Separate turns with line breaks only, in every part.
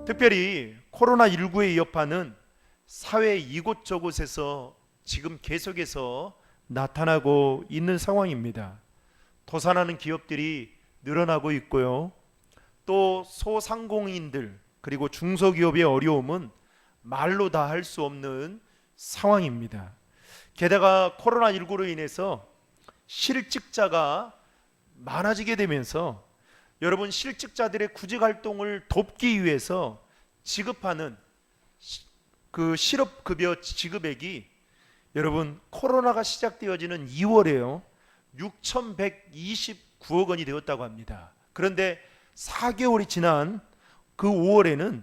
특별히 코로나19의 여파는 사회 이곳저곳에서 지금 계속해서 나타나고 있는 상황입니다. 도산하는 기업들이 늘어나고 있고요. 또 소상공인들 그리고 중소기업의 어려움은 말로 다 할 수 없는 상황입니다. 게다가 코로나19로 인해서 실직자가 많아지게 되면서 여러분, 실직자들의 구직 활동을 돕기 위해서 지급하는 그 실업급여 지급액이 여러분 코로나가 시작되어지는 2월에요 6,129억 원이 되었다고 합니다. 그런데 4개월이 지난 그 5월에는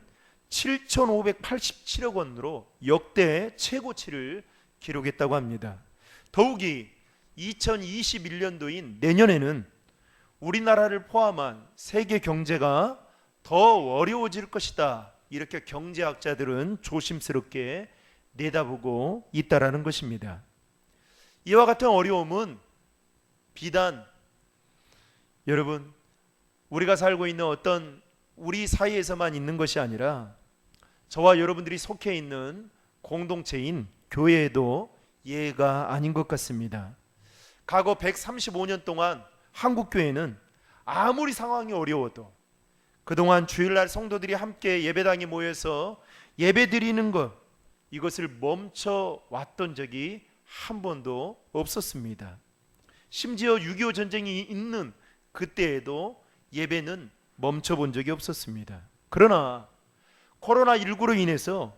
7,587억 원으로 역대 최고치를 기록했다고 합니다. 더욱이 2021년도인 내년에는 우리나라를 포함한 세계 경제가 더 어려워질 것이다. 이렇게 경제학자들은 조심스럽게 내다보고 있다라는 것입니다. 이와 같은 어려움은 비단 여러분 우리가 살고 있는 어떤 우리 사이에서만 있는 것이 아니라 저와 여러분들이 속해 있는 공동체인 교회에도 예외가 아닌 것 같습니다. 과거 135년 동안 한국교회는 아무리 상황이 어려워도 그동안 주일날 성도들이 함께 예배당에 모여서 예배드리는 것, 이것을 멈춰왔던 적이 한 번도 없었습니다. 심지어 6.25 전쟁이 있는 그때에도 예배는 멈춰본 적이 없었습니다. 그러나 코로나19로 인해서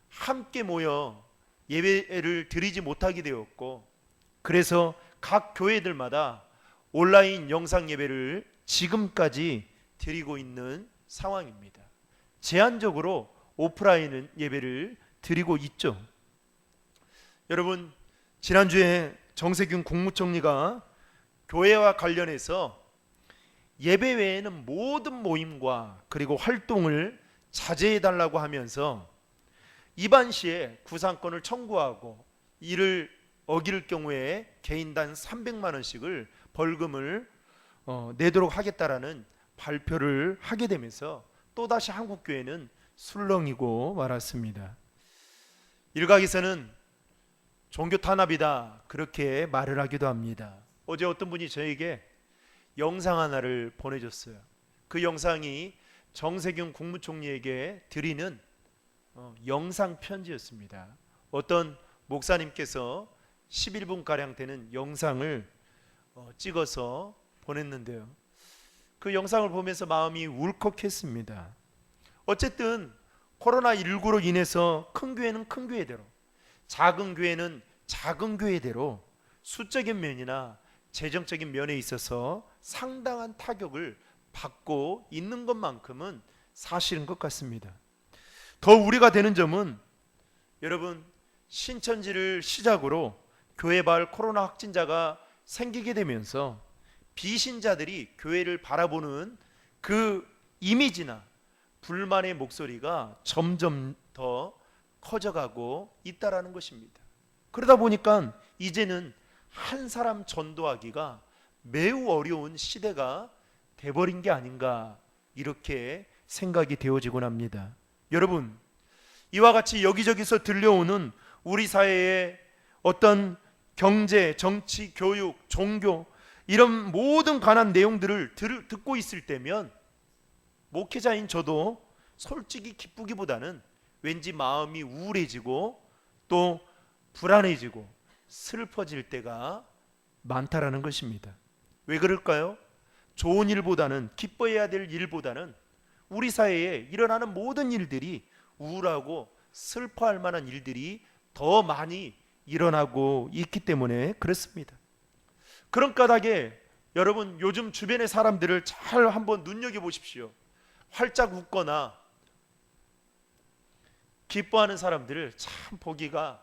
함께 모여 예배를 드리지 못하게 되었고, 그래서 각 교회들마다 온라인 영상 예배를 지금까지 드리고 있는 상황입니다. 제한적으로 오프라인 예배를 드리고 있죠. 여러분, 지난주에 정세균 국무총리가 교회와 관련해서 예배 외에는 모든 모임과 그리고 활동을 자제해달라고 하면서 이반 시에 구상권을 청구하고 이를 어길 경우에 개인당 300만 원씩을 벌금을 내도록 하겠다라는 발표를 하게 되면서 또다시 한국교회는 술렁이고 말았습니다. 일각에서는 종교 탄압이다 그렇게 말을 하기도 합니다. 어제 어떤 분이 저에게 영상 하나를 보내줬어요. 그 영상이 정세균 국무총리에게 드리는 영상 편지였습니다. 어떤 목사님께서 11분가량 되는 영상을 찍어서 보냈는데요. 그 영상을 보면서 마음이 울컥했습니다. 어쨌든 코로나19로 인해서 큰 교회는 큰 교회대로, 작은 교회는 작은 교회대로 수적인 면이나 재정적인 면에 있어서 상당한 타격을 받고 있는 것만큼은 사실인 것 같습니다. 더 우려가 되는 점은 여러분, 신천지를 시작으로 교회 마을 코로나 확진자가 생기게 되면서 비신자들이 교회를 바라보는 그 이미지나 불만의 목소리가 점점 더 커져가고 있다라는 것입니다. 그러다 보니까 이제는 한 사람 전도하기가 매우 어려운 시대가 돼버린 게 아닌가, 이렇게 생각이 되어지곤 합니다. 여러분, 이와 같이 여기저기서 들려오는 우리 사회의 어떤 경제, 정치, 교육, 종교, 이런 모든 관한 내용들을 듣고 있을 때면 목회자인 저도 솔직히 기쁘기보다는 왠지 마음이 우울해지고 또 불안해지고 슬퍼질 때가 많다라는 것입니다. 왜 그럴까요? 좋은 일보다는, 기뻐해야 될 일보다는 우리 사회에 일어나는 모든 일들이 우울하고 슬퍼할 만한 일들이 더 많이 일어나고 있기 때문에 그렇습니다. 그런 까닭에 여러분, 요즘 주변의 사람들을 잘 한번 눈여겨보십시오. 활짝 웃거나 기뻐하는 사람들을 참 보기가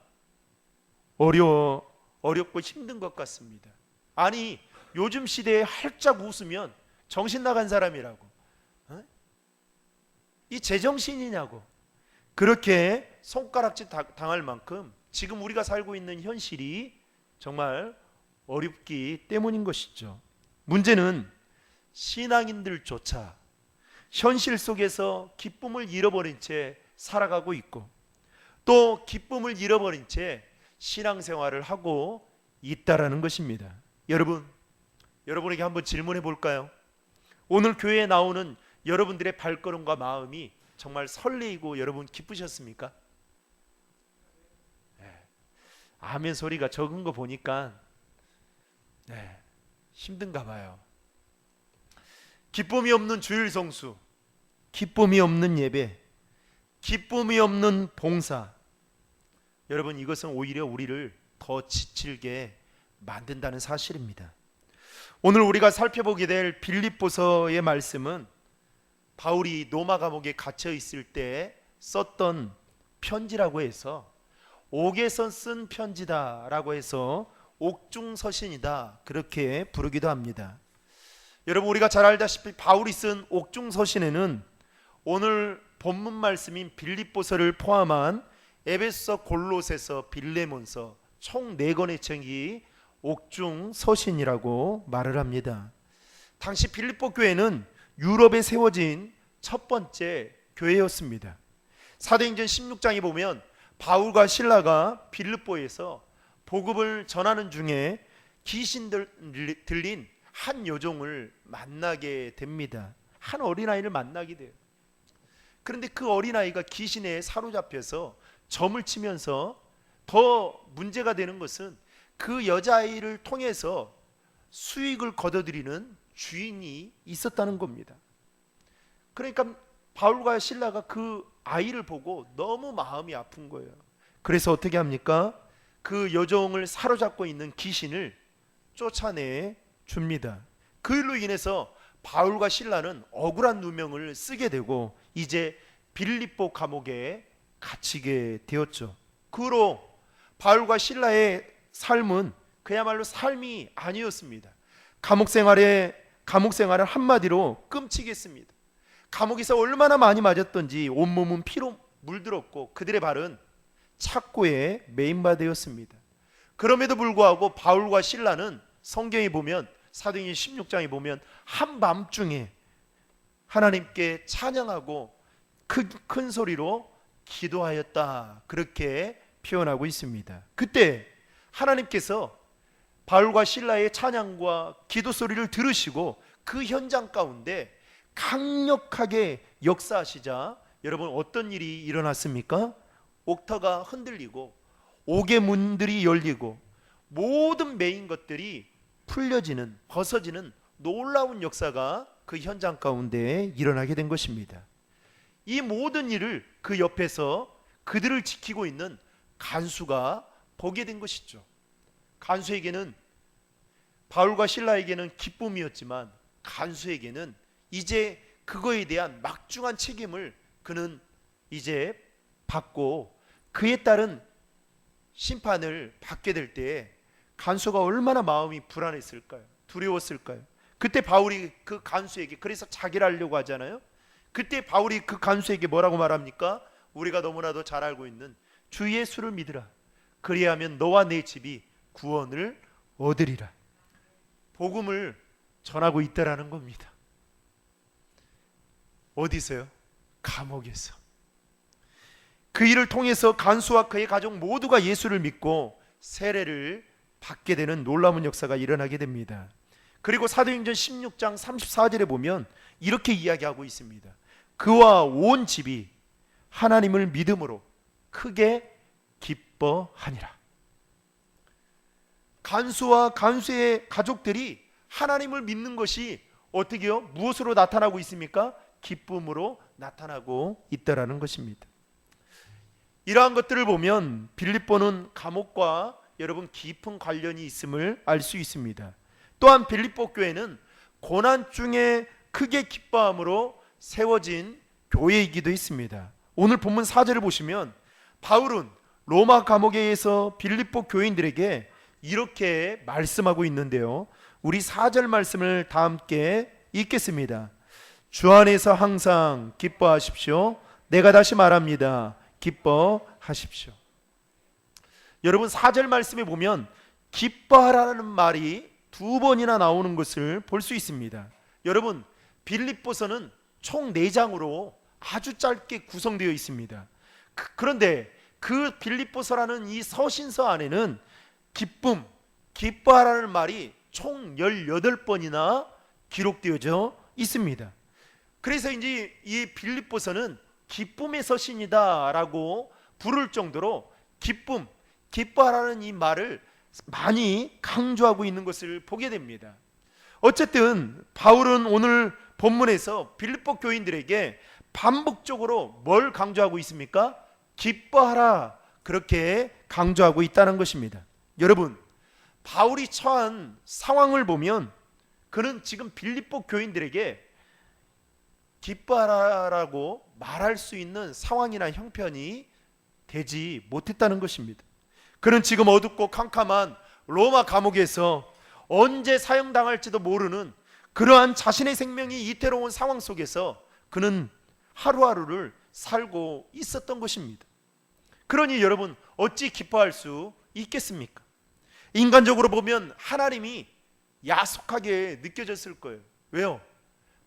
어렵고 힘든 것 같습니다. 아니, 요즘 시대에 활짝 웃으면 정신 나간 사람이라고, 이 제정신이냐고 그렇게 손가락질 당할 만큼 지금 우리가 살고 있는 현실이 정말 어렵기 때문인 것이죠. 문제는 신앙인들조차 현실 속에서 기쁨을 잃어버린 채 살아가고 있고, 또 기쁨을 잃어버린 채 신앙생활을 하고 있다라는 것입니다. 여러분에게 한번 질문해 볼까요? 오늘 교회에 나오는 여러분들의 발걸음과 마음이 정말 설레이고 여러분 기쁘셨습니까? 아멘 소리가 적은 거 보니까 힘든가 봐요. 기쁨이 없는 주일 성수, 기쁨이 없는 예배, 기쁨이 없는 봉사, 여러분 이것은 오히려 우리를 더 지칠게 만든다는 사실입니다. 오늘 우리가 살펴보게 될 빌립보서의 말씀은 바울이 로마 감옥에 갇혀 있을 때 썼던 편지라고 해서 옥에서 쓴 편지다라고 해서 옥중서신이다 그렇게 부르기도 합니다. 여러분 우리가 잘 알다시피 바울이 쓴 옥중서신에는 오늘 본문 말씀인 빌립보서를 포함한 에베소, 골로새서, 빌레몬서 총 4권의 책이 옥중서신이라고 말을 합니다. 당시 빌립보 교회는 유럽에 세워진 첫 번째 교회였습니다. 사도행전 16장에 보면 바울과 실라가 빌립보에서 복음을 전하는 중에 귀신 들린 한 여종을 만나게 됩니다. 한 어린아이를 만나게 돼요. 그런데 그 어린아이가 귀신에 사로잡혀서 점을 치면서 더 문제가 되는 것은 그 여자아이를 통해서 수익을 거둬들이는 주인이 있었다는 겁니다. 그러니까 바울과 실라가 그 아이를 보고 너무 마음이 아픈 거예요. 그래서 어떻게 합니까? 그 여종을 사로잡고 있는 귀신을 쫓아내 줍니다. 그 일로 인해서 바울과 실라는 억울한 누명을 쓰게 되고 이제 빌립보 감옥에 갇히게 되었죠. 그 후로 바울과 실라의 삶은 그야말로 삶이 아니었습니다. 감옥 생활을 한마디로 끔찍했습니다. 감옥에서 얼마나 많이 맞았던지 온몸은 피로 물들었고 그들의 발은 착고에 매인바되었습니다. 그럼에도 불구하고 바울과 실라는 성경에 보면 사도행전 16장에 보면 한밤중에 하나님께 찬양하고 큰 소리로 기도하였다 그렇게 표현하고 있습니다. 그때 하나님께서 바울과 실라의 찬양과 기도 소리를 들으시고 그 현장 가운데 강력하게 역사하시자 여러분 어떤 일이 일어났습니까? 옥터가 흔들리고 옥의 문들이 열리고 모든 매인 것들이 풀려지는 벗어지는 놀라운 역사가 그 현장 가운데 일어나게 된 것입니다. 이 모든 일을 그 옆에서 그들을 지키고 있는 간수가 보게 된 것이죠. 간수에게는 바울과 실라에게는 기쁨이었지만 간수에게는 이제 그거에 대한 막중한 책임을 그는 이제 받고 그에 따른 심판을 받게 될 때 간수가 얼마나 마음이 불안했을까요? 두려웠을까요? 그때 바울이 그 간수에게 그래서 자기를 알려고 하잖아요. 그때 바울이 그 간수에게 뭐라고 말합니까? 우리가 너무나도 잘 알고 있는 주 예수를 믿으라. 그리하면 너와 내 집이 구원을 얻으리라. 복음을 전하고 있다라는 겁니다. 어디서요? 감옥에서. 그 일을 통해서 간수와 그의 가족 모두가 예수를 믿고 세례를 받게 되는 놀라운 역사가 일어나게 됩니다. 그리고 사도행전 16장 34절에 보면 이렇게 이야기하고 있습니다. 그와 온 집이 하나님을 믿음으로 크게 기뻐하니라. 간수와 간수의 가족들이 하나님을 믿는 것이 어떻게요? 무엇으로 나타나고 있습니까? 기쁨으로 나타나고 있다라는 것입니다. 이러한 것들을 보면 빌립보는 감옥과 여러분 깊은 관련이 있음을 알 수 있습니다. 또한 빌립보 교회는 고난 중에 크게 기뻐함으로 세워진 교회이기도 했습니다. 오늘 본문 4절을 보시면 바울은 로마 감옥에서 빌립보 교인들에게 이렇게 말씀하고 있는데요. 우리 4절 말씀을 다 함께 읽겠습니다. 주 안에서 항상 기뻐하십시오. 내가 다시 말합니다. 기뻐하십시오. 여러분 4절 말씀에 보면 기뻐하라는 말이 2번이나 나오는 것을 볼 수 있습니다. 여러분 빌립보서는 총 4장으로 아주 짧게 구성되어 있습니다. 그런데 그 빌립보서라는 이 서신서 안에는 기쁨, 기뻐하라는 말이 총 18번이나 기록되어져 있습니다. 그래서 이제 이 빌립보서는 기쁨의 서신이다라고 부를 정도로 기쁨, 기뻐하라는 이 말을 많이 강조하고 있는 것을 보게 됩니다. 어쨌든 바울은 오늘 본문에서 빌립보 교인들에게 반복적으로 뭘 강조하고 있습니까? 기뻐하라, 그렇게 강조하고 있다는 것입니다. 여러분, 바울이 처한 상황을 보면 그는 지금 빌립보 교인들에게 기뻐하라라고 말할 수 있는 상황이나 형편이 되지 못했다는 것입니다. 그는 지금 어둡고 캄캄한 로마 감옥에서 언제 사형당할지도 모르는 그러한 자신의 생명이 이태로운 상황 속에서 그는 하루하루를 살고 있었던 것입니다. 그러니 여러분, 어찌 기뻐할 수 있겠습니까? 인간적으로 보면 하나님이 야속하게 느껴졌을 거예요. 왜요?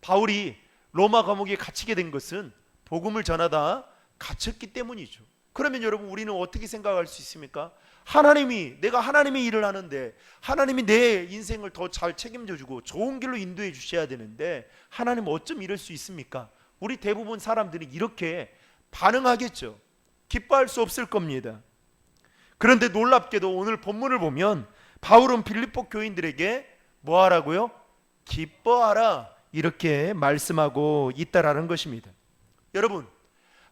바울이 로마 감옥에 갇히게 된 것은 복음을 전하다 갇혔기 때문이죠. 그러면 여러분, 우리는 어떻게 생각할 수 있습니까? 내가 하나님의 일을 하는데 하나님이 내 인생을 더 잘 책임져 주고 좋은 길로 인도해 주셔야 되는데 하나님 어쩜 이럴 수 있습니까? 우리 대부분 사람들이 이렇게 반응하겠죠. 기뻐할 수 없을 겁니다. 그런데 놀랍게도 오늘 본문을 보면 바울은 빌립보 교인들에게 뭐 하라고요? 기뻐하라, 이렇게 말씀하고 있다라는 것입니다. 여러분,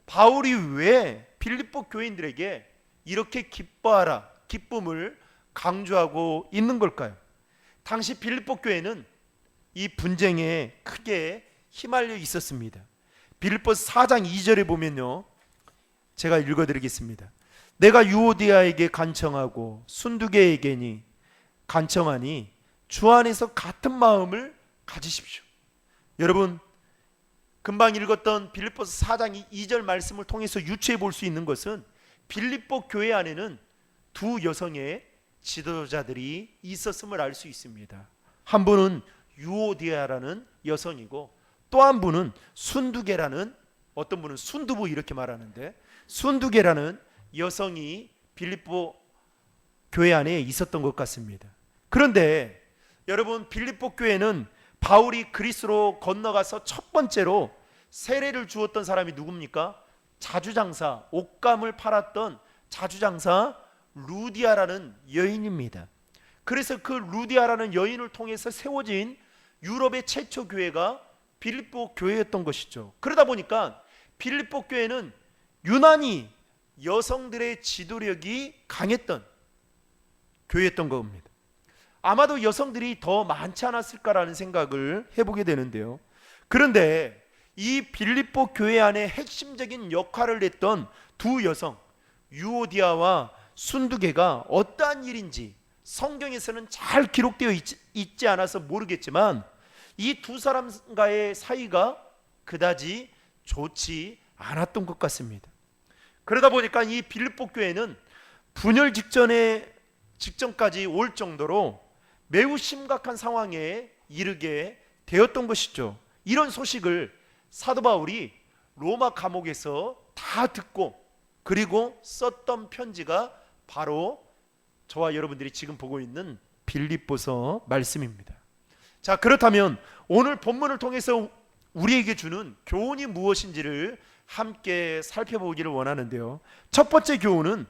바울이 왜 빌립보 교인들에게 이렇게 기뻐하라, 기쁨을 강조하고 있는 걸까요? 당시 빌립보 교회는 이 분쟁에 크게 휘말려 있었습니다. 빌립보서 4장 2절에 보면요, 제가 읽어드리겠습니다. 내가 유오디아에게 간청하고 순두계에게니 간청하니 주 안에서 같은 마음을 가지십시오. 여러분, 금방 읽었던 빌립보서 4장 2절 말씀을 통해서 유추해 볼 수 있는 것은 빌립보 교회 안에는 두 여성의 지도자들이 있었음을 알 수 있습니다. 한 분은 유오디아라는 여성이고 또 한 분은 순두계라는, 어떤 분은 순두부 이렇게 말하는데 순두계라는 여성이 빌립보 교회 안에 있었던 것 같습니다. 그런데 여러분, 빌립보 교회는 바울이 그리스로 건너가서 첫 번째로 세례를 주었던 사람이 누굽니까? 자주장사, 옷감을 팔았던 자주장사 루디아라는 여인입니다. 그래서 그 루디아라는 여인을 통해서 세워진 유럽의 최초 교회가 빌립보 교회였던 것이죠. 그러다 보니까 빌립보 교회는 유난히 여성들의 지도력이 강했던 교회였던 겁니다. 아마도 여성들이 더 많지 않았을까라는 생각을 해보게 되는데요. 그런데 이 빌립보 교회 안에 핵심적인 역할을 했던 두 여성, 유오디아와 순두계가 어떠한 일인지 성경에서는 잘 기록되어 있지 않아서 모르겠지만 이 두 사람과의 사이가 그다지 좋지 않았던 것 같습니다. 그러다 보니까 이 빌립보 교회는 분열 직전까지 올 정도로 매우 심각한 상황에 이르게 되었던 것이죠. 이런 소식을 사도 바울이 로마 감옥에서 다 듣고 그리고 썼던 편지가 바로 저와 여러분들이 지금 보고 있는 빌립보서 말씀입니다. 자, 그렇다면 오늘 본문을 통해서 우리에게 주는 교훈이 무엇인지를 함께 살펴보기를 원하는데요. 첫 번째 교훈은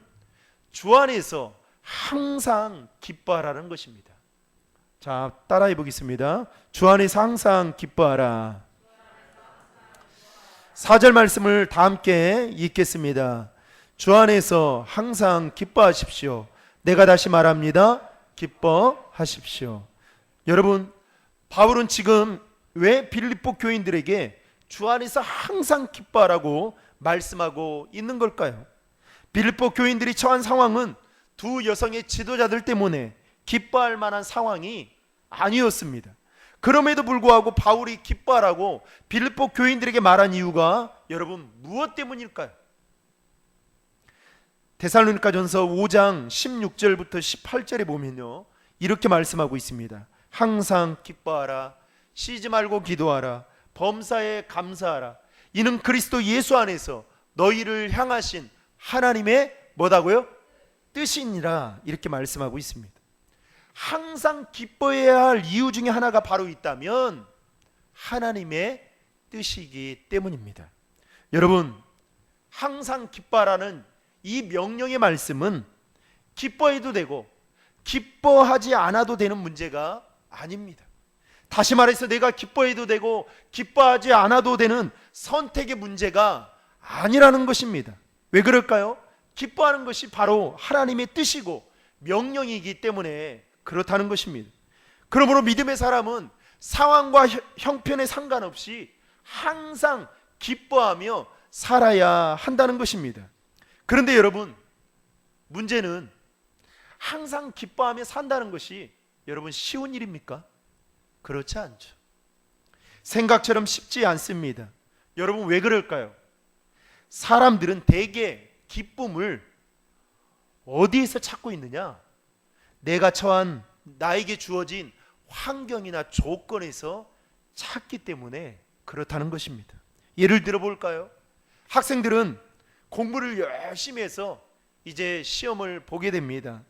주 안에서 항상 기뻐하라는 것입니다. 자, 따라해 보겠습니다. 주 안에서 항상 기뻐하라. 4절 말씀을 다 함께 읽겠습니다. 주 안에서 항상 기뻐하십시오. 내가 다시 말합니다. 기뻐하십시오. 여러분, 바울은 지금 왜 빌립보 교인들에게 주 안에서 항상 기뻐하라고 말씀하고 있는 걸까요? 빌립보 교인들이 처한 상황은 두 여성의 지도자들 때문에 기뻐할 만한 상황이 아니었습니다. 그럼에도 불구하고 바울이 기뻐하라고 빌립보 교인들에게 말한 이유가 여러분 무엇 때문일까요? 데살로니가전서 5장 16절부터 18절에 보면요, 이렇게 말씀하고 있습니다. 항상 기뻐하라, 쉬지 말고 기도하라, 범사에 감사하라. 이는 그리스도 예수 안에서 너희를 향하신 하나님의 뭐다고요? 뜻이니라. 이렇게 말씀하고 있습니다. 항상 기뻐해야 할 이유 중에 하나가 바로 있다면 하나님의 뜻이기 때문입니다. 여러분, 항상 기뻐하라는 이 명령의 말씀은 기뻐해도 되고 기뻐하지 않아도 되는 문제가 아닙니다. 다시 말해서 내가 기뻐해도 되고 기뻐하지 않아도 되는 선택의 문제가 아니라는 것입니다. 왜 그럴까요? 기뻐하는 것이 바로 하나님의 뜻이고 명령이기 때문에 그렇다는 것입니다. 그러므로 믿음의 사람은 상황과 형편에 상관없이 항상 기뻐하며 살아야 한다는 것입니다. 그런데 여러분, 문제는 항상 기뻐하며 산다는 것이 여러분 쉬운 일입니까? 그렇지 않죠. 생각처럼 쉽지 않습니다. 여러분, 왜 그럴까요? 사람들은 대개 기쁨을 어디에서 찾고 있느냐? 내가 처한, 나에게 주어진 환경이나 조건에서 찾기 때문에 그렇다는 것입니다. 예를 들어 볼까요? 학생들은 공부를 열심히 해서 이제 시험을 보게 됩니다.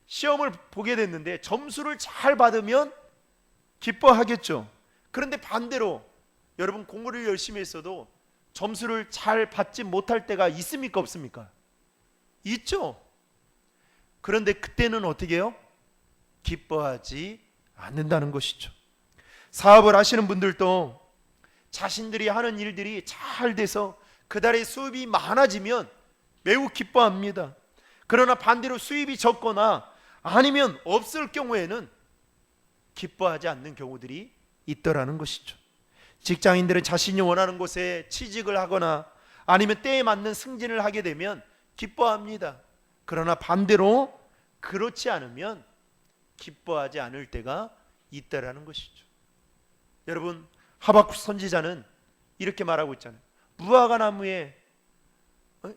시험을 보게 됐는데 점수를 잘 받으면 기뻐하겠죠. 그런데 반대로 여러분, 공부를 열심히 했어도 점수를 잘 받지 못할 때가 있습니까? 없습니까? 있죠. 그런데 그때는 어떻게 해요? 기뻐하지 않는다는 것이죠. 사업을 하시는 분들도 자신들이 하는 일들이 잘 돼서 그달에 수입이 많아지면 매우 기뻐합니다. 그러나 반대로 수입이 적거나 아니면 없을 경우에는 기뻐하지 않는 경우들이 있더라는 것이죠. 직장인들은 자신이 원하는 곳에 취직을 하거나 아니면 때에 맞는 승진을 하게 되면 기뻐합니다. 그러나 반대로 그렇지 않으면 기뻐하지 않을 때가 있다라는 것이죠. 여러분, 하박국 선지자는 이렇게 말하고 있잖아요. 무화과 나무에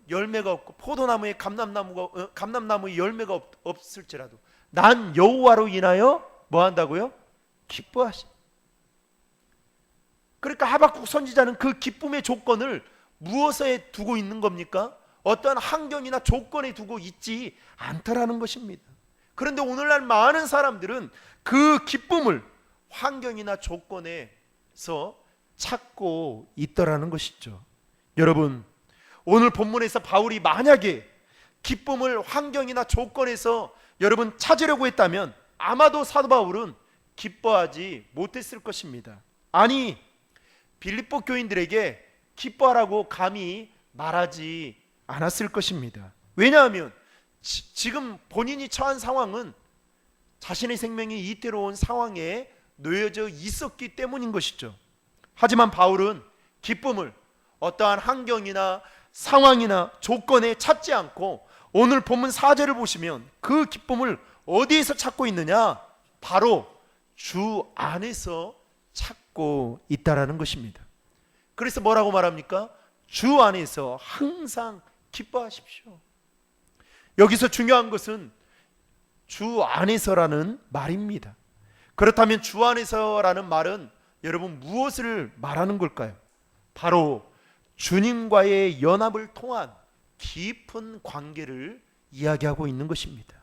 열매가 없고 포도나무에 감람나무에 열매가 없을지라도 난 여호와로 인하여 뭐 한다고요? 기뻐하시. 그러니까 하박국 선지자는 그 기쁨의 조건을 무엇에 두고 있는 겁니까? 어떠한 환경이나 조건에 두고 있지 않다라는 것입니다. 그런데 오늘날 많은 사람들은 그 기쁨을 환경이나 조건에서 찾고 있더라는 것이죠. 여러분, 오늘 본문에서 바울이 만약에 기쁨을 환경이나 조건에서 여러분 찾으려고 했다면 아마도 사도 바울은 기뻐하지 못했을 것입니다. 아니, 빌립보 교인들에게 기뻐하라고 감히 말하지 않았을 것입니다. 왜냐하면 지금 본인이 처한 상황은 자신의 생명이 이태로운 상황에 놓여져 있었기 때문인 것이죠. 하지만 바울은 기쁨을 어떠한 환경이나 상황이나 조건에 찾지 않고 오늘 본문 4절을 보시면 그 기쁨을 어디에서 찾고 있느냐? 바로 주 안에서 찾고 있다라는 것입니다. 그래서 뭐라고 말합니까? 주 안에서 항상 기뻐하십시오. 여기서 중요한 것은 주 안에서라는 말입니다. 그렇다면 주 안에서라는 말은 여러분 무엇을 말하는 걸까요? 바로 주님과의 연합을 통한 깊은 관계를 이야기하고 있는 것입니다.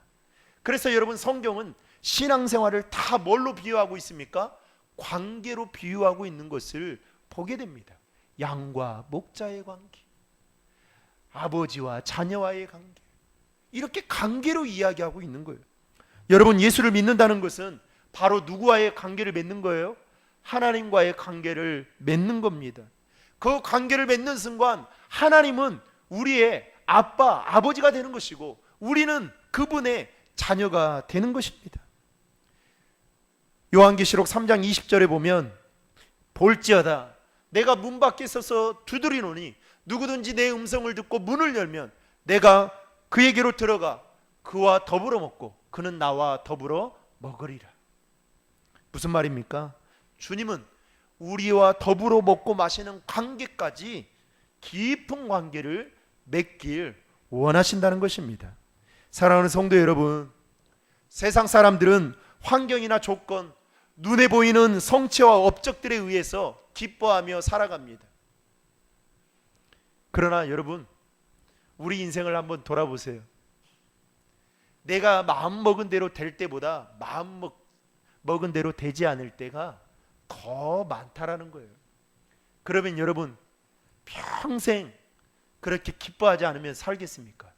그래서 여러분, 성경은 신앙생활을 다 뭘로 비유하고 있습니까? 관계로 비유하고 있는 것을 보게 됩니다. 양과 목자의 관계, 아버지와 자녀와의 관계, 이렇게 관계로 이야기하고 있는 거예요. 여러분, 예수를 믿는다는 것은 바로 누구와의 관계를 맺는 거예요? 하나님과의 관계를 맺는 겁니다. 그 관계를 맺는 순간 하나님은 우리의 아빠, 아버지가 되는 것이고 우리는 그분의 자녀가 되는 것입니다. 요한계시록 3장 20절에 보면 볼지어다 내가 문 밖에 서서 두드리노니 누구든지 내 음성을 듣고 문을 열면 내가 그에게로 들어가 그와 더불어 먹고 그는 나와 더불어 먹으리라. 무슨 말입니까? 주님은 우리와 더불어 먹고 마시는 관계까지 깊은 관계를 맺길 원하신다는 것입니다. 사랑하는 성도 여러분, 세상 사람들은 환경이나 조건, 눈에 보이는 성취와 업적들에 의해서 기뻐하며 살아갑니다. 그러나 여러분, 우리 인생을 한번 돌아보세요. 내가 마음먹은 대로 될 때보다 마음먹은 대로 되지 않을 때가 더 많다라는 거예요. 그러면 여러분, 평생 그렇게 기뻐하지 않으면 살겠습니까?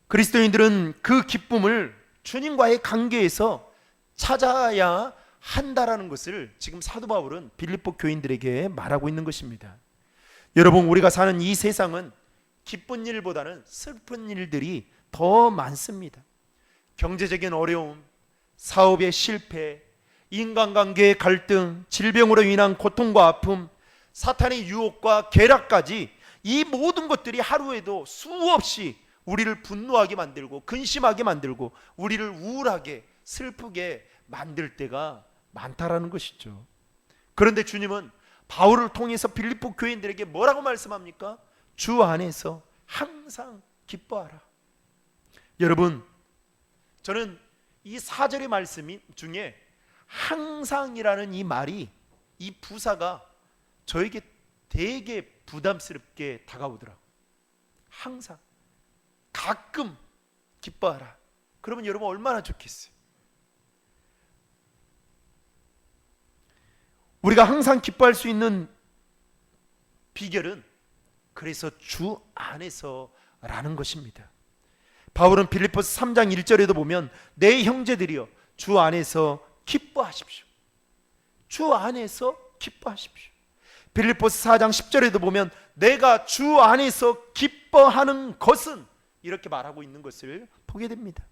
그리스도인들은 그 기쁨을 주님과의 관계에서 찾아야 한다라는 것을 지금 사도 바울은 빌립보 교인들에게 말하고 있는 것입니다. 여러분, 우리가 사는 이 세상은 기쁜 일보다는 슬픈 일들이 더 많습니다. 경제적인 어려움, 사업의 실패, 인간관계의 갈등, 질병으로 인한 고통과 아픔, 사탄의 유혹과 괴락까지 이 모든 것들이 하루에도 수없이 우리를 분노하게 만들고 근심하게 만들고 우리를 우울하게 슬프게 만들 때가 많다라는 것이죠. 그런데 주님은 바울을 통해서 빌립보 교인들에게 뭐라고 말씀합니까? 주 안에서 항상 기뻐하라. 여러분, 저는 이 4절의 말씀 중에 항상이라는 이 말이, 이 부사가 저에게 되게 부담스럽게 다가오더라고요. 항상, 가끔 기뻐하라. 그러면 여러분 얼마나 좋겠어요. 우리가 항상 기뻐할 수 있는 비결은 그래서 주 안에서라는 것입니다. 바울은 빌립보서 3장 1절에도 보면 내 형제들이여 주 안에서 기뻐하십시오. 주 안에서 기뻐하십시오. 빌립보서 4장 10절에도 보면 내가 주 안에서 기뻐하는 것은 이렇게 말하고 있는 것을 보게 됩니다.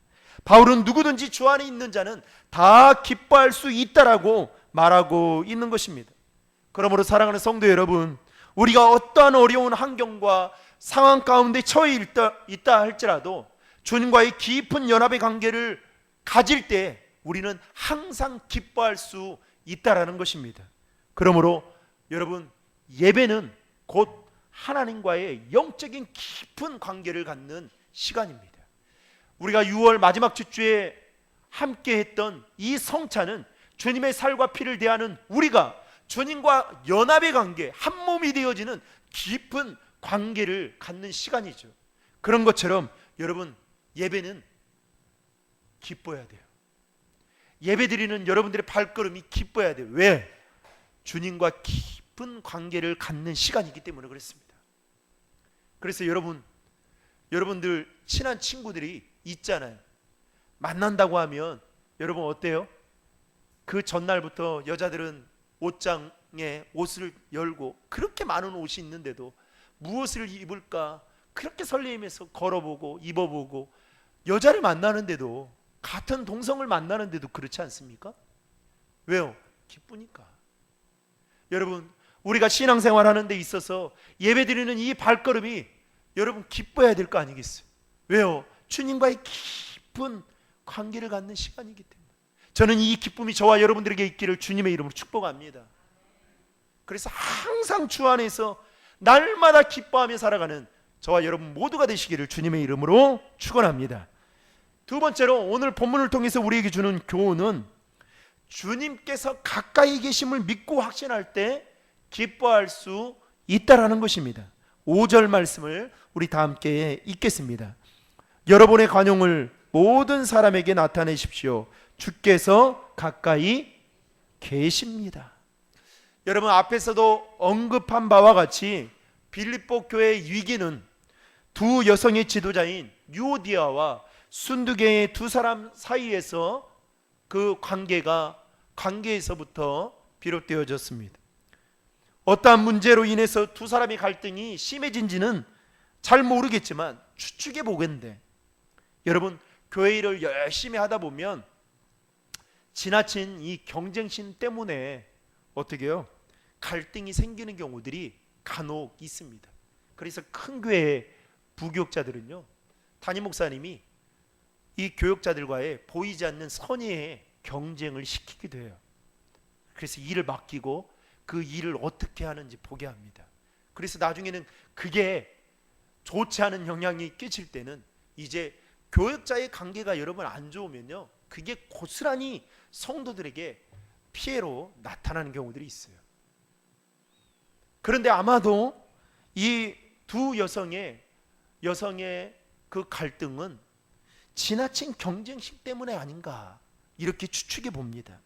바울은 누구든지 주 안에 있는 자는 다 기뻐할 수 있다라고 말하고 있는 것입니다. 그러므로 사랑하는 성도 여러분, 우리가 어떠한 어려운 환경과 상황 가운데 처해 있다 할지라도 주님과의 깊은 연합의 관계를 가질 때 우리는 항상 기뻐할 수 있다라는 것입니다. 그러므로 여러분, 예배는 곧 하나님과의 영적인 깊은 관계를 갖는 시간입니다. 우리가 6월 마지막 주에 함께 했던 이 성찬은 주님의 살과 피를 대하는 우리가 주님과 연합의 관계, 한 몸이 되어지는 깊은 관계를 갖는 시간이죠. 그런 것처럼 여러분, 예배는 기뻐야 돼요. 예배드리는 여러분들의 발걸음이 기뻐야 돼요. 왜? 주님과 깊은 관계를 갖는 시간이기 때문에 그렇습니다. 그래서 여러분들 친한 친구들이 있잖아요. 만난다고 하면 여러분 어때요? 그 전날부터 여자들은 옷장에 옷을 열고 그렇게 많은 옷이 있는데도 무엇을 입을까 그렇게 설레이면서 걸어보고 입어보고, 여자를 만나는데도, 같은 동성을 만나는데도 그렇지 않습니까? 왜요? 기쁘니까. 여러분, 우리가 신앙생활 하는 데 있어서 예배드리는 이 발걸음이 여러분 기뻐야 될 거 아니겠어요? 왜요? 주님과의 깊은 관계를 갖는 시간이기 때문에. 저는 이 기쁨이 저와 여러분들에게 있기를 주님의 이름으로 축복합니다. 그래서 항상 주 안에서 날마다 기뻐하며 살아가는 저와 여러분 모두가 되시기를 주님의 이름으로 축원합니다. 두 번째로 오늘 본문을 통해서 우리에게 주는 교훈은 주님께서 가까이 계심을 믿고 확신할 때 기뻐할 수 있다라는 것입니다. 5절 말씀을 우리 다 함께 읽겠습니다. 여러분의 관용을 모든 사람에게 나타내십시오. 주께서 가까이 계십니다. 여러분, 앞에서도 언급한 바와 같이 빌립보 교회의 위기는 두 여성의 지도자인 유오디아와 순두계의 두 사람 사이에서 그 관계에서부터 비롯되어졌습니다. 어떠한 문제로 인해서 두 사람의 갈등이 심해진지는 잘 모르겠지만 추측해 보건대 여러분, 교회 일을 열심히 하다 보면 지나친 이 경쟁심 때문에 어떻게 해요? 갈등이 생기는 경우들이 간혹 있습니다. 그래서 큰 교회의 부교육자들은요, 담임 목사님이 이 교육자들과의 보이지 않는 선의의 경쟁을 시키기도 해요. 그래서 일을 맡기고 그 일을 어떻게 하는지 보게 합니다. 그래서 나중에는 그게 좋지 않은 영향이 끼칠 때는 이제 교육자의 관계가 여러분 안 좋으면요, 그게 고스란히 성도들에게 피해로 나타나는 경우들이 있어요. 그런데 아마도 이 두 여성의 그 갈등은 지나친 경쟁심 때문에 아닌가 이렇게 추측해 봅니다.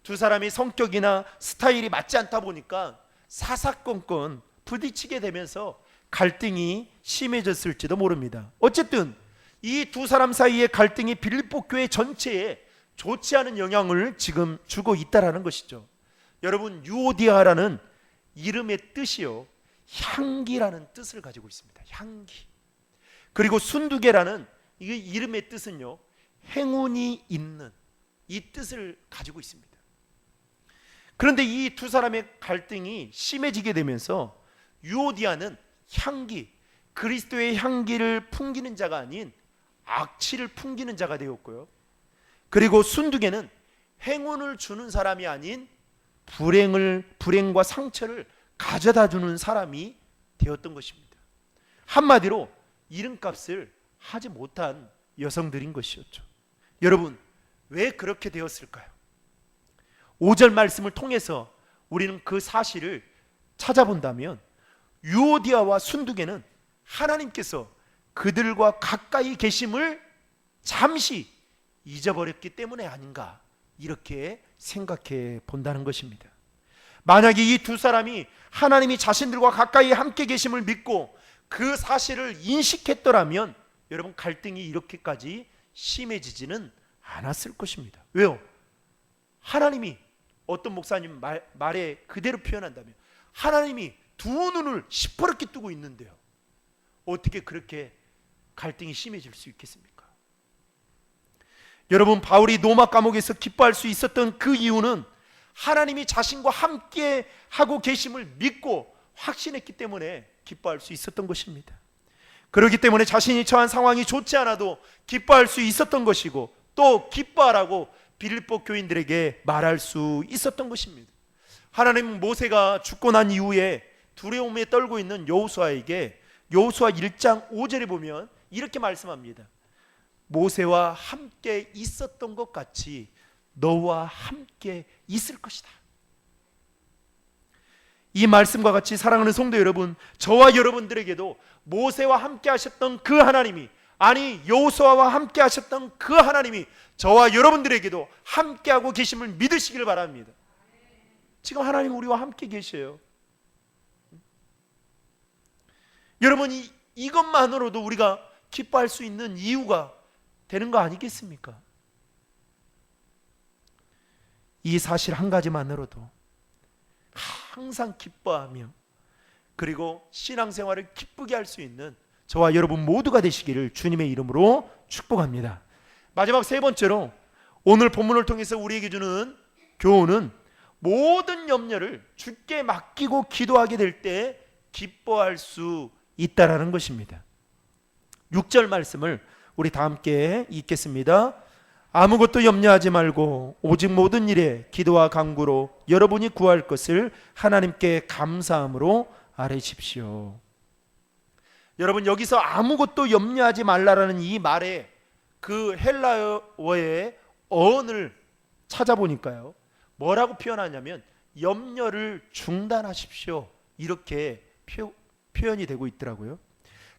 두 사람이 성격이나 스타일이 맞지 않다 보니까 사사건건 부딪히게 되면서 갈등이 심해졌을지도 모릅니다. 어쨌든 이 두 사람 사이의 갈등이 빌립보 교회 전체에 좋지 않은 영향을 지금 주고 있다라는 것이죠. 여러분, 유오디아라는 이름의 뜻이요, 향기라는 뜻을 가지고 있습니다. 향기. 그리고 순두개라는 이 이름의 뜻은요, 행운이 있는 이 뜻을 가지고 있습니다. 그런데 이 두 사람의 갈등이 심해지게 되면서 유오디아는 향기, 그리스도의 향기를 풍기는 자가 아닌 악취를 풍기는 자가 되었고요. 그리고 순두개는 행운을 주는 사람이 아닌 불행과 상처를 가져다 주는 사람이 되었던 것입니다. 한마디로 이름값을 하지 못한 여성들인 것이었죠. 여러분, 왜 그렇게 되었을까요? 5절 말씀을 통해서 우리는 그 사실을 찾아본다면 유오디아와 순두개는 하나님께서 그들과 가까이 계심을 잠시 잊어버렸기 때문에 아닌가 이렇게 생각해 본다는 것입니다. 만약에 이 두 사람이 하나님이 자신들과 가까이 함께 계심을 믿고 그 사실을 인식했더라면 여러분, 갈등이 이렇게까지 심해지지는 않았을 것입니다. 왜요? 하나님이, 어떤 목사님 말에 그대로 표현한다면 하나님이 두 눈을 시퍼렇게 뜨고 있는데요, 어떻게 그렇게 갈등이 심해질 수 있겠습니까? 여러분, 바울이 로마 감옥에서 기뻐할 수 있었던 그 이유는 하나님이 자신과 함께 하고 계심을 믿고 확신했기 때문에 기뻐할 수 있었던 것입니다. 그렇기 때문에 자신이 처한 상황이 좋지 않아도 기뻐할 수 있었던 것이고, 또 기뻐하라고 빌립보 교인들에게 말할 수 있었던 것입니다. 하나님은 모세가 죽고 난 이후에 두려움에 떨고 있는 여호수아에게 여호수아 1장 5절에 보면 이렇게 말씀합니다. 모세와 함께 있었던 것 같이 너와 함께 있을 것이다. 이 말씀과 같이 사랑하는 성도 여러분, 저와 여러분들에게도 모세와 함께 하셨던 그 하나님이, 아니 여호수아와 함께 하셨던 그 하나님이 저와 여러분들에게도 함께하고 계심을 믿으시길 바랍니다. 지금 하나님 우리와 함께 계셔요. 여러분, 이것만으로도 우리가 기뻐할 수 있는 이유가 되는 거 아니겠습니까? 이 사실 한 가지만으로도 항상 기뻐하며 그리고 신앙생활을 기쁘게 할 수 있는 저와 여러분 모두가 되시기를 주님의 이름으로 축복합니다. 마지막 세 번째로 오늘 본문을 통해서 우리에게 주는 교훈은 모든 염려를 주께 맡기고 기도하게 될 때 기뻐할 수 있다라는 것입니다. 6절 말씀을 우리 다 함께 읽겠습니다. 아무것도 염려하지 말고 오직 모든 일에 기도와 간구로 여러분이 구할 것을 하나님께 감사함으로 아뢰십시오. 여러분, 여기서 아무것도 염려하지 말라라는 이 말에 그 헬라어의 어원을 찾아보니까요, 뭐라고 표현하냐면 염려를 중단하십시오 이렇게 표현이 되고 있더라고요.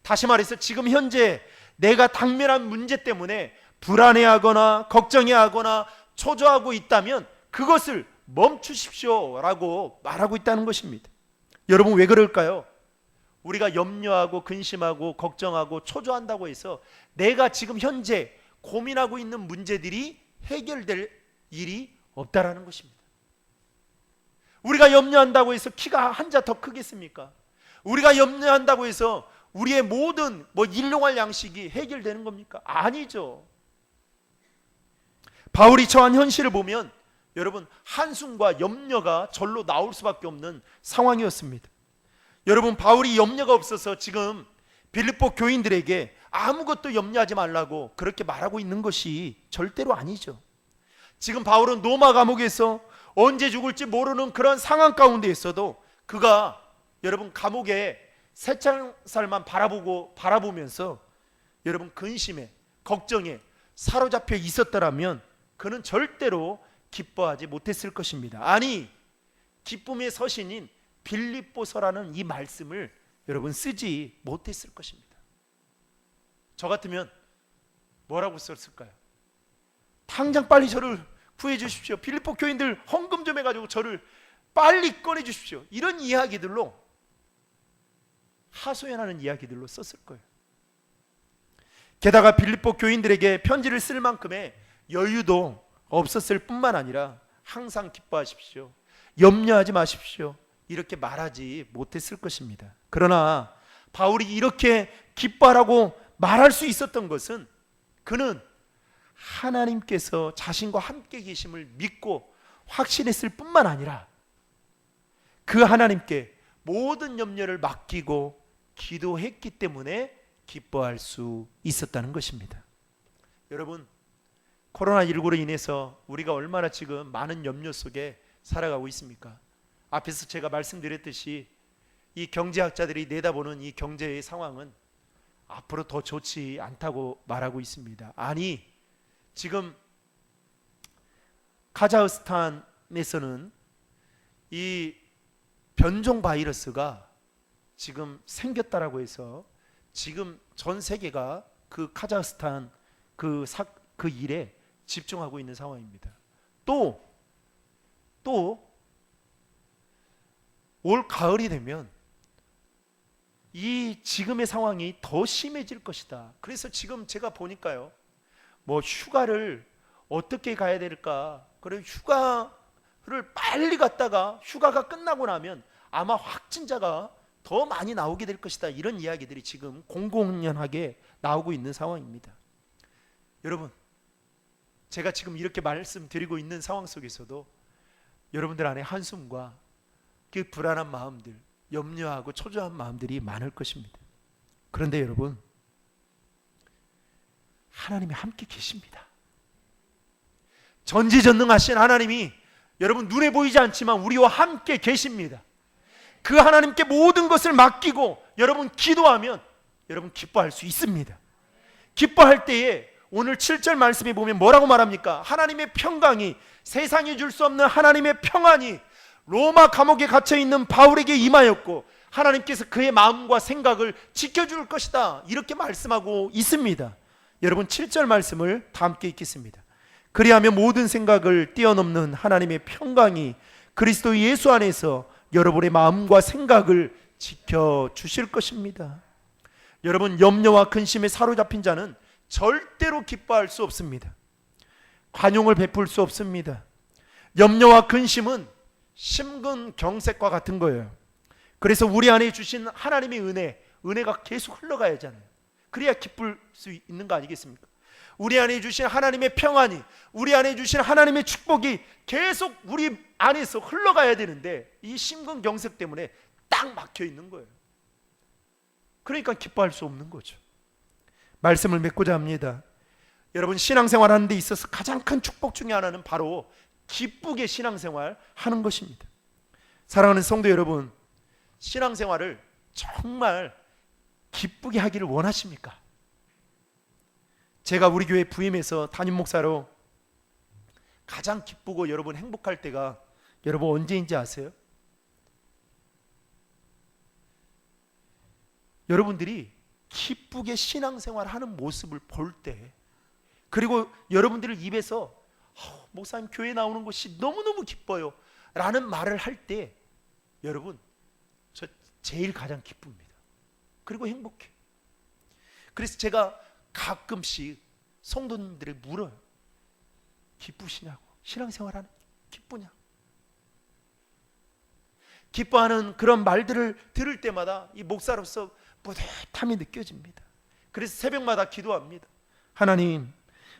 다시 말해서 지금 현재 내가 당면한 문제 때문에 불안해하거나 걱정해하거나 초조하고 있다면 그것을 멈추십시오 라고 말하고 있다는 것입니다. 여러분, 왜 그럴까요? 우리가 염려하고 근심하고 걱정하고 초조한다고 해서 내가 지금 현재 고민하고 있는 문제들이 해결될 일이 없다라는 것입니다. 우리가 염려한다고 해서 키가 한 자 더 크겠습니까? 우리가 염려한다고 해서 우리의 모든 일용할 양식이 해결되는 겁니까? 아니죠. 바울이 처한 현실을 보면 여러분, 한숨과 염려가 절로 나올 수밖에 없는 상황이었습니다. 여러분, 바울이 염려가 없어서 지금 빌립보 교인들에게 아무것도 염려하지 말라고 그렇게 말하고 있는 것이 절대로 아니죠. 지금 바울은 로마 감옥에서 언제 죽을지 모르는 그런 상황 가운데 있어도 그가 여러분 감옥에 새창살만 바라보면서 여러분 근심에 걱정에 사로잡혀 있었더라면 그는 절대로 기뻐하지 못했을 것입니다. 아니, 기쁨의 서신인 빌립보서라는 이 말씀을 여러분 쓰지 못했을 것입니다. 저 같으면 뭐라고 썼을까요? 당장 빨리 저를 구해 주십시오. 빌립보 교인들 헌금 좀 해가지고 저를 빨리 꺼내 주십시오. 이런 이야기들로, 하소연하는 이야기들로 썼을 거예요. 게다가 빌립보 교인들에게 편지를 쓸 만큼의 여유도 없었을 뿐만 아니라 항상 기뻐하십시오, 염려하지 마십시오, 이렇게 말하지 못했을 것입니다. 그러나 바울이 이렇게 기뻐하라고 말할 수 있었던 것은 그는 하나님께서 자신과 함께 계심을 믿고 확신했을 뿐만 아니라 그 하나님께 모든 염려를 맡기고 기도했기 때문에 기뻐할 수 있었다는 것입니다. 여러분, 코로나19로 인해서 우리가 얼마나 지금 많은 염려 속에 살아가고 있습니까? 앞에서 제가 말씀드렸듯이 이 경제학자들이 내다보는 이 경제의 상황은 앞으로 더 좋지 않다고 말하고 있습니다. 아니, 지금 카자흐스탄에서는 이 변종 바이러스가 지금 생겼다라고 해서 지금 전 세계가 그 카자흐스탄 그 일에 집중하고 있는 상황입니다. 또 올 가을이 되면 이 지금의 상황이 더 심해질 것이다. 그래서 지금 제가 보니까요, 뭐 휴가를 어떻게 가야 될까, 그래 휴가를 빨리 갔다가 휴가가 끝나고 나면 아마 확진자가 더 많이 나오게 될 것이다, 이런 이야기들이 지금 공공연하게 나오고 있는 상황입니다. 여러분, 제가 지금 이렇게 말씀드리고 있는 상황 속에서도 여러분들 안에 한숨과 그 불안한 마음들, 염려하고 초조한 마음들이 많을 것입니다. 그런데 여러분, 하나님이 함께 계십니다. 전지전능하신 하나님이 여러분 눈에 보이지 않지만 우리와 함께 계십니다. 그 하나님께 모든 것을 맡기고 여러분 기도하면 여러분 기뻐할 수 있습니다. 기뻐할 때에 오늘 7절 말씀에 보면 뭐라고 말합니까? 하나님의 평강이, 세상이 줄 수 없는 하나님의 평안이 로마 감옥에 갇혀있는 바울에게 임하였고 하나님께서 그의 마음과 생각을 지켜줄 것이다, 이렇게 말씀하고 있습니다. 여러분 7절 말씀을 다 함께 읽겠습니다. 그리하면 모든 생각을 뛰어넘는 하나님의 평강이 그리스도 예수 안에서 여러분의 마음과 생각을 지켜주실 것입니다. 여러분, 염려와 근심에 사로잡힌 자는 절대로 기뻐할 수 없습니다. 관용을 베풀 수 없습니다. 염려와 근심은 심근경색과 같은 거예요. 그래서 우리 안에 주신 하나님의 은혜가 계속 흘러가야 하잖아요. 그래야 기쁠 수 있는 거 아니겠습니까? 우리 안에 주신 하나님의 평안이, 우리 안에 주신 하나님의 축복이 계속 우리 안에서 흘러가야 되는데 이 심근경색 때문에 딱 막혀 있는 거예요. 그러니까 기뻐할 수 없는 거죠. 말씀을 맺고자 합니다. 여러분, 신앙생활 하는 데 있어서 가장 큰 축복 중에 하나는 바로 기쁘게 신앙생활 하는 것입니다. 사랑하는 성도 여러분, 신앙생활을 정말 기쁘게 하기를 원하십니까? 제가 우리 교회 부임해서 담임 목사로 가장 기쁘고 여러분 행복할 때가 여러분 언제인지 아세요? 여러분들이 기쁘게 신앙생활 하는 모습을 볼 때, 그리고 여러분들을 입에서 목사님 교회 나오는 것이 너무너무 기뻐요 라는 말을 할 때 여러분, 저 제일 가장 기쁩니다. 그리고 행복해. 그래서 제가 가끔씩 성도님들을 물어요. 기쁘시냐고, 신앙생활하는 기쁘냐? 기뻐하는 그런 말들을 들을 때마다 이 목사로서 뿌듯함이 느껴집니다. 그래서 새벽마다 기도합니다. 하나님,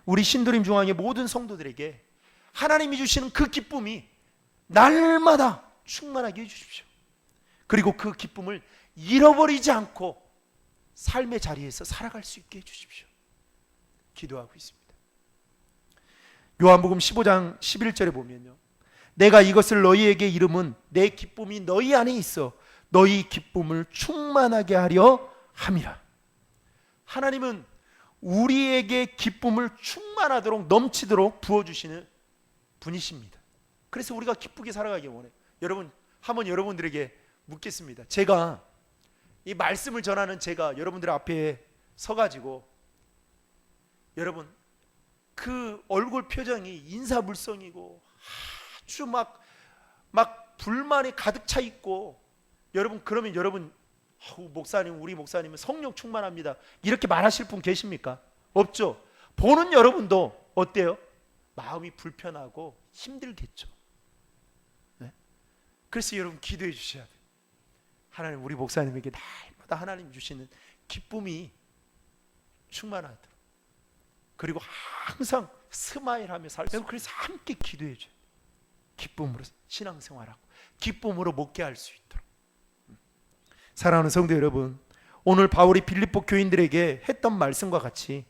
우리 신도림 중앙의 모든 성도들에게 하나님이 주시는 그 기쁨이 날마다 충만하게 해주십시오. 그리고 그 기쁨을 잃어버리지 않고 삶의 자리에서 살아갈 수 있게 해주십시오. 기도하고 있습니다. 요한복음 15장 11절에 보면요, 내가 이것을 너희에게 이름은 내 기쁨이 너희 안에 있어 너희 기쁨을 충만하게 하려 함이라. 하나님은 우리에게 기쁨을 충만하도록 넘치도록 부어주시는 분이십니다. 그래서 우리가 기쁘게 살아가기 원해요. 여러분, 한번 여러분들에게 묻겠습니다. 제가 이 말씀을 전하는 제가 여러분들 앞에 서가지고 여러분 그 얼굴 표정이 인사불성이고 아주 막 불만이 가득 차 있고, 여러분 그러면 여러분 목사님, 우리 목사님은 성령 충만합니다 이렇게 말하실 분 계십니까? 없죠. 보는 여러분도 어때요? 마음이 불편하고 힘들겠죠. 네? 그래서 여러분 기도해 주셔야 돼요. 하나님, 우리 목사님에게 날마다 하나님 주시는 기쁨이 충만하도록, 그리고 항상 스마일하며 살고, 그래서 함께 기도해 줘요. 기쁨으로 신앙생활하고 기쁨으로 목회할 수 있도록. 사랑하는 성도 여러분, 오늘 바울이 빌립보 교인들에게 했던 말씀과 같이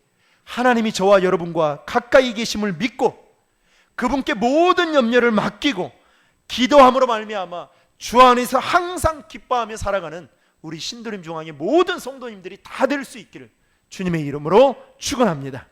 하나님이 저와 여러분과 가까이 계심을 믿고 그분께 모든 염려를 맡기고 기도함으로 말미암아 주 안에서 항상 기뻐하며 살아가는 우리 신도림 중앙의 모든 성도님들이 다 될 수 있기를 주님의 이름으로 축원합니다.